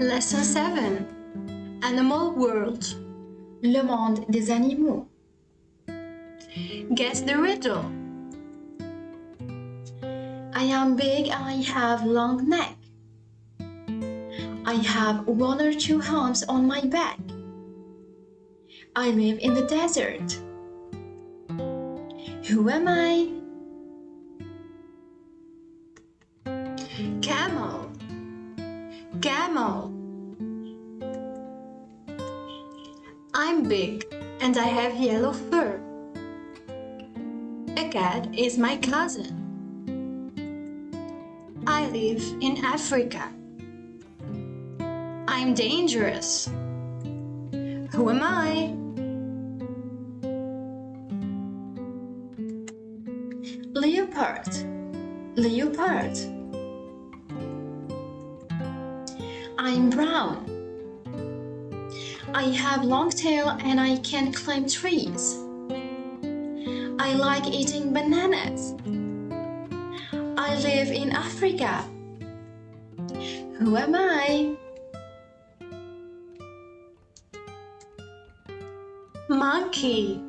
Lesson 7. Animal world. Le monde des animaux. Guess the riddle. I am big and I have long neck. I have 1 or 2 humps on my back. I live in the desert. Who am I? Camel. Camel. I'm big and I have yellow fur. A cat is my cousin. I live in Africa. I'm dangerous. Who am I? Leopard. Leopard. I'm brown. I have long tail and I can climb trees. I like eating bananas. I live in Africa. Who am I? Monkey.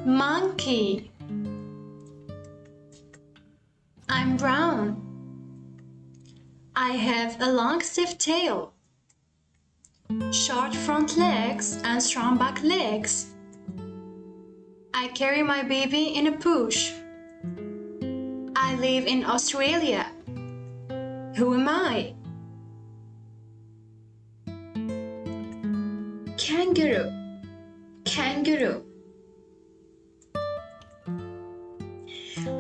Monkey. I'm brown. I have a long stiff tail, short front legs and strong back legs. I carry my baby in a push. I live in Australia. Who am I? Kangaroo. Kangaroo.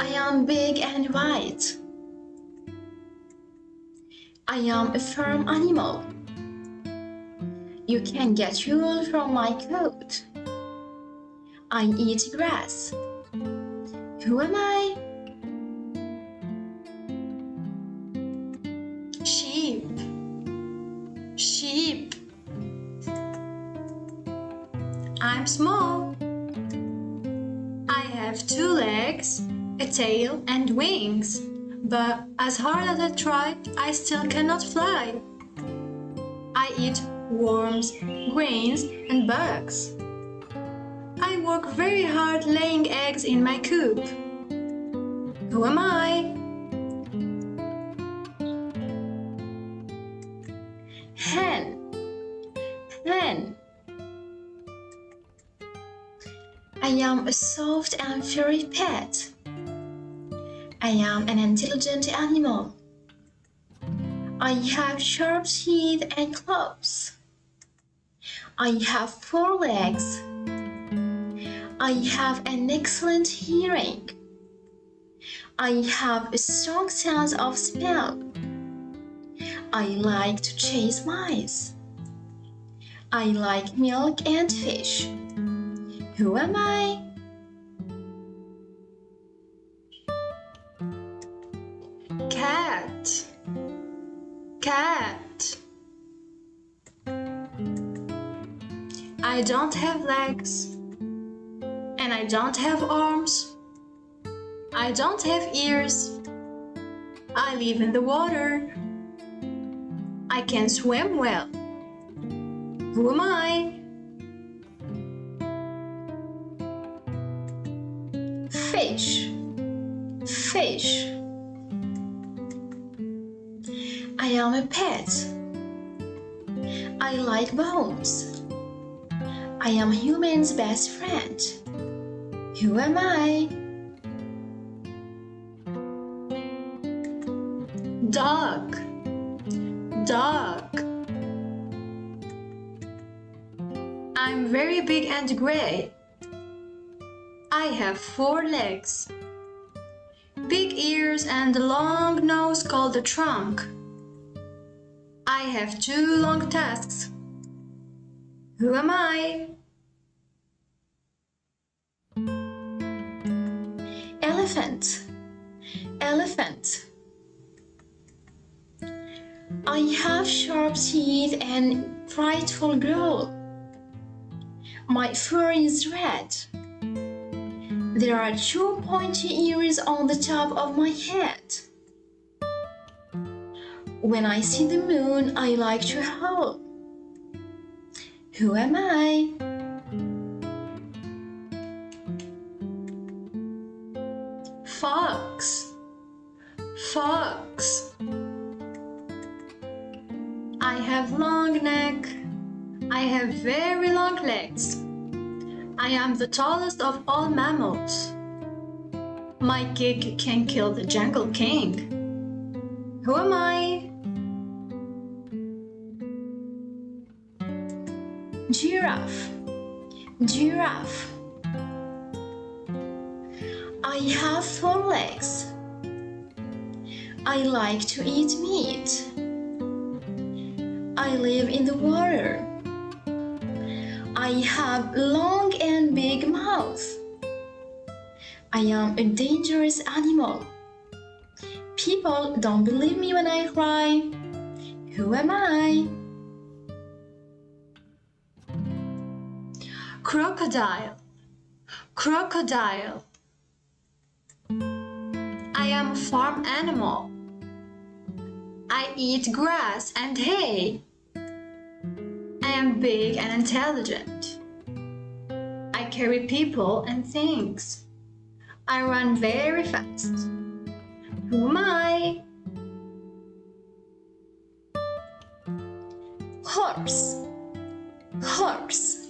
I am big and white. I am a farm animal. You can get wool from my coat. I eat grass. Who am I? Sheep. Sheep. I'm small. I have 2 legs, a tail and wings, but as hard as I try, I still cannot fly. I eat worms, grains and bugs. I work very hard laying eggs in my coop. Who am I? Hen. Hen. I am a soft and furry pet. I am an intelligent animal. I have sharp teeth and claws. I have 4 legs. I have an excellent hearing. I have a strong sense of smell. I like to chase mice. I like milk and fish. Who am I? Cat. Cat. I don't have legs. And I don't have arms. I don't have ears. I live in the water. I can swim well. Who am I? Fish. Fish. I am a pet. I like bones. I am human's best friend. Who am I? Dog. Dog. I'm very big and gray. I have 4 legs, big ears and a long nose called a trunk. I have 2 long tusks. Who am I? Elephant. Elephant. I have sharp teeth and frightful growl. My fur is red. There are 2 pointy ears on the top of my head. When I see the moon, I like to howl. Who am I? Fox. Fox. I have long neck. I have very long legs. I am the tallest of all mammals. My kick can kill the jungle king. Who am I? Giraffe. Giraffe. I have 4 legs. I like to eat meat. I live in the water. I have long and big mouth. I am a dangerous animal. People don't believe me when I cry. Who am I? Crocodile. Crocodile. I am a farm animal. I eat grass and hay. I am big and intelligent. I carry people and things. I run very fast. Who am I? Horse. Horse.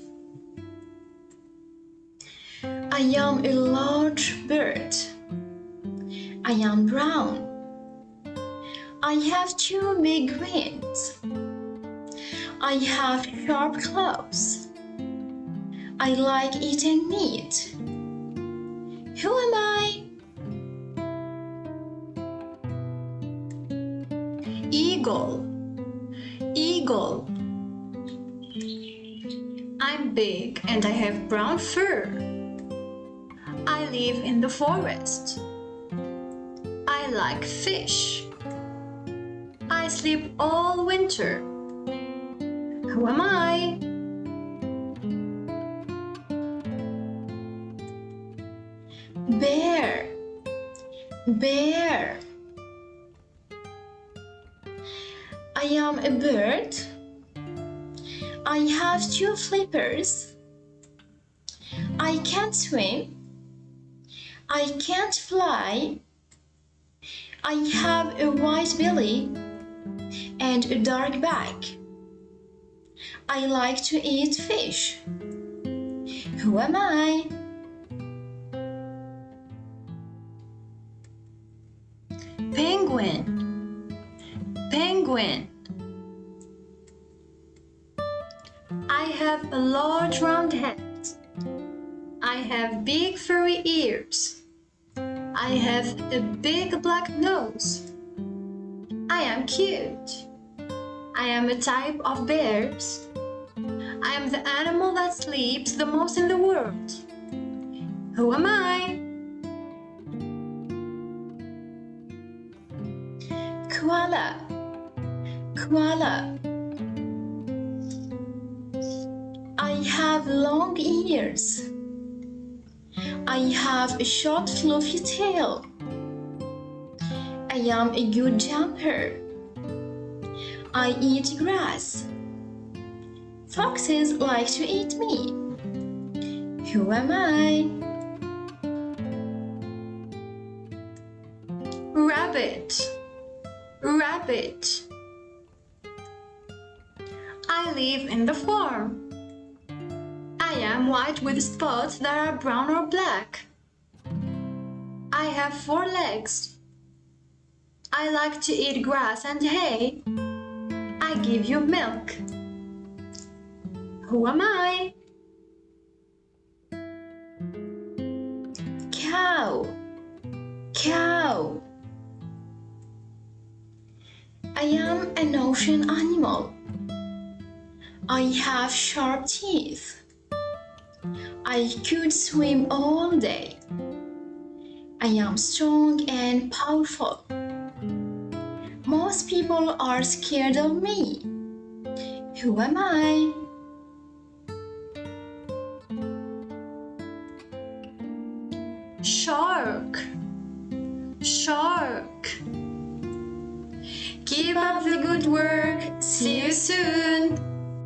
I am a large bird. I am brown. I have 2 big wings. I have sharp claws. I like eating meat. Who am I? Eagle. Eagle. I'm big and I have brown fur. I live in the forest. I like fish. I sleep all winter. Who am I? Bear. Bear. I am a bird. I have 2 flippers. I can't swim. I can't fly. I have a white belly and a dark back. I like to eat fish. Who am I? Penguin. Penguin. I have a large round head. I have big furry ears. I have a big black nose. I am cute. I am a type of bears. I am the animal that sleeps the most in the world. Who am I? Koala. Koala. I have long ears. I have a short fluffy tail. I am a good jumper. I eat grass. Foxes like to eat me. Who am I? Rabbit. Rabbit. I live in the farm. I am white with spots that are brown or black. I have 4 legs. I like to eat grass and hay. I give you milk. Who am I? Cow. Cow. I am an ocean animal. I have sharp teeth. I could swim all day. I am strong and powerful. Most people are scared of me. Who am I? Shark. Shark. Keep up the good work.